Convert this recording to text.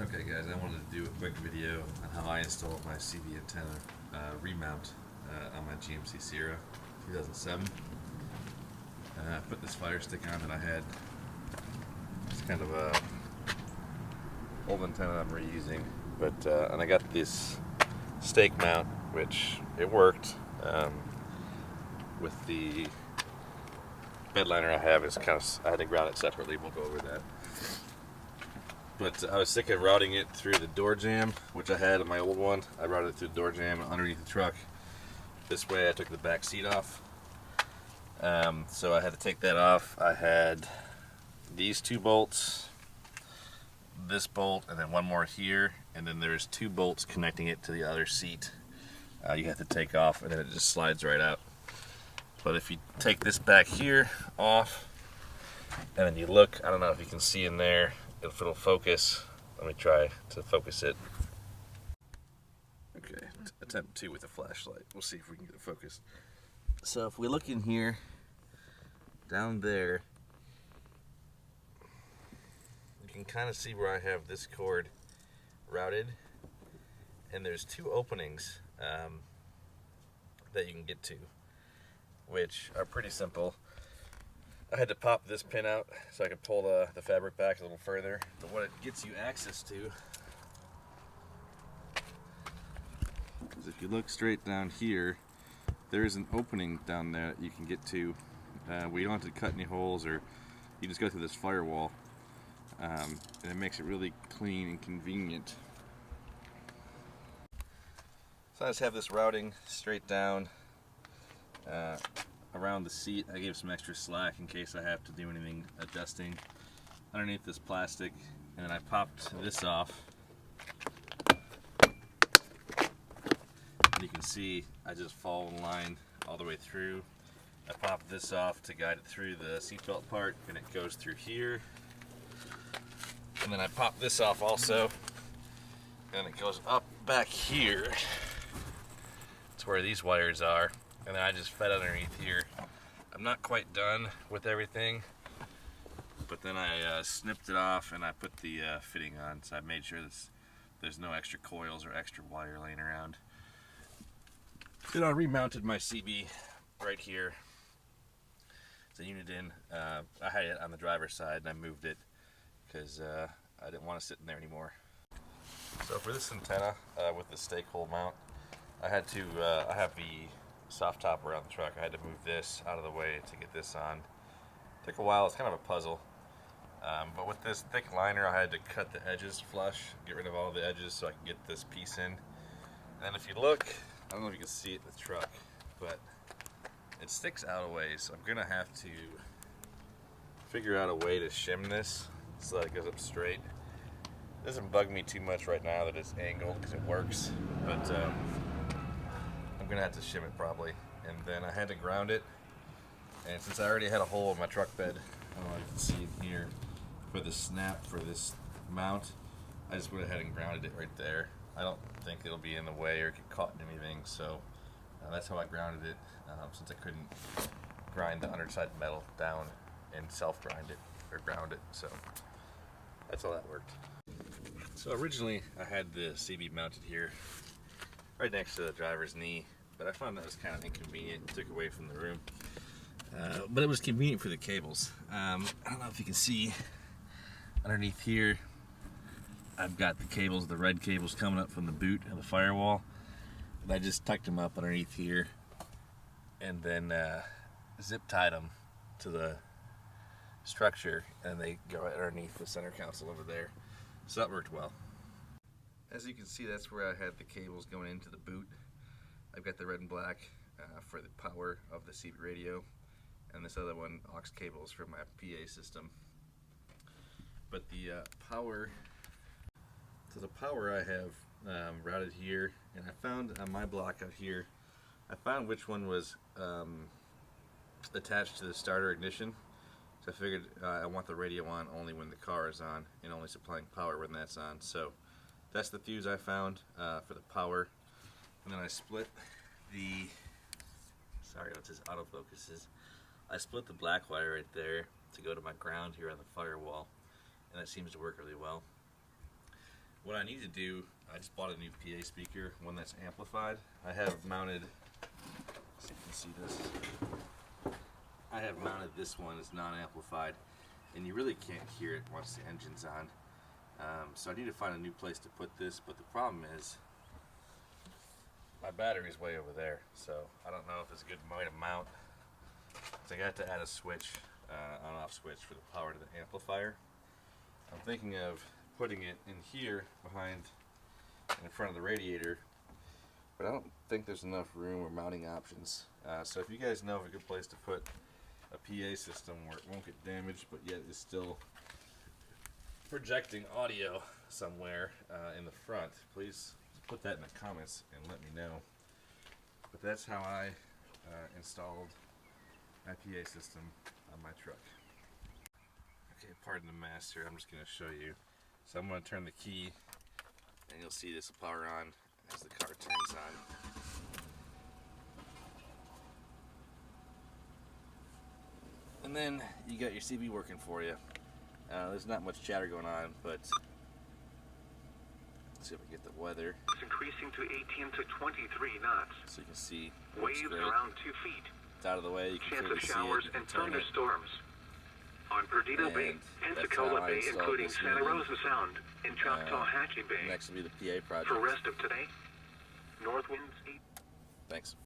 Okay guys, I wanted to do a quick video on how I installed my CB antenna remount on my GMC Sierra 2007. I put this Firestik on that I had. It's kind of a old antenna I'm reusing, but and I got this stake mount, which it worked. With the bed liner I have, is kind of, I had to ground it separately. We'll go over that. But I was sick of routing it through the door jamb, which I had in my old one. I routed it through the door jamb underneath the truck. This way I took the back seat off. So I had to take that off. I had these two bolts, this bolt, and then one more here. And then there's two bolts connecting it to the other seat. You have to take off, and then it just slides right out. But if you take this back here off, and then you look, I don't know if you can see in there, if it'll focus. Let me try to focus it. Okay, attempt 2 with a flashlight. We'll see if we can get it focused. So if we look in here, down there, you can kind of see where I have this cord routed, and there's two openings that you can get to, which are pretty simple. I had to pop this pin out so I could pull the fabric back a little further. But what it gets you access to is, if you look straight down here, there is an opening down there that you can get to. We don't have to cut any holes, or you just go through this firewall, and it makes it really clean and convenient. So I just have this routing straight down around the seat. I gave some extra slack in case I have to do anything adjusting underneath this plastic, and then I popped this off. And you can see I just follow in line all the way through. I popped this off to guide it through the seatbelt part, and it goes through here. And then I pop this off also, and it goes up back here to where these wires are. And then I just fed underneath here. I'm not quite done with everything, but then I snipped it off and I put the fitting on, so I made sure there's no extra coils or extra wire laying around. Then I remounted my CB right here. It's a Uniden. I had it on the driver's side and I moved it because I didn't want to sit in there anymore. So for this antenna with the stake hole mount, I had to, I have the soft top around the truck. I had to move this out of the way to get this on. Took a while. It's kind of a puzzle. But with this thick liner, I had to cut the edges flush, get rid of all the edges so I can get this piece in. And then if you look, I don't know if you can see it in the truck, but it sticks out a ways. So I'm gonna have to figure out a way to shim this so that it goes up straight. It doesn't bug me too much right now that it's angled because it works, but I'm gonna have to shim it probably. And then I had to ground it, and since I already had a hole in my truck bed, I don't know if you can see it here, for the snap for this mount, I just went ahead and grounded it right there. I don't think it'll be in the way or get caught in anything, so that's how I grounded it, since I couldn't grind the underside metal down and self-grind it, or ground it, so that's how that worked. So originally I had the CB mounted here, right next to the driver's knee, but I found that was kind of inconvenient. It took away from the room, but it was convenient for the cables. I don't know if you can see underneath here, I've got the cables, the red cables coming up from the boot of the firewall, and I just tucked them up underneath here and then zip tied them to the structure, and they go right underneath the center console over there, so that worked well. As you can see, that's where I had the cables going into the boot. I've got the red and black for the power of the CB radio, and this other one, aux cables, for my PA system. But the power, so the power I have routed here, and I found on my block out here, I found which one was attached to the starter ignition. So I figured I want the radio on only when the car is on, and only supplying power when that's on. So that's the fuse I found for the power. And then I split the, sorry, what's this autofocus is. I split the black wire right there to go to my ground here on the firewall, and that seems to work really well. what I need to do, I just bought a new PA speaker, one that's amplified. I have mounted, so you can see this, I have mounted this one as non-amplified, and you really can't hear it once the engine's on. So I need to find a new place to put this, but the problem is my battery's way over there, so I don't know if it's a good way to mount. So I got to add a switch, on-off switch for the power to the amplifier. I'm thinking of putting it in here behind, in front of the radiator, but I don't think there's enough room or mounting options. So if you guys know of a good place to put a PA system where it won't get damaged, but yet is still projecting audio somewhere in the front, please put that in the comments and let me know. But that's how I installed my PA system on my truck. Okay, pardon the mess here, I'm just going to show you. So I'm going to turn the key and you'll see this will power on as the car turns on. And then you got your CB working for you. There's not much chatter going on, but let's see if I get the weather. It's increasing to 18 to 23 knots. So you can see waves around 2 feet. It's out of the way. You can chance of showers and thunderstorms. On Perdido Bay, Pensacola Bay, including Santa Rosa Sound, and Choctaw-Hatchie Bay. Next will be the PA project. For rest of today, north winds 8. Thanks.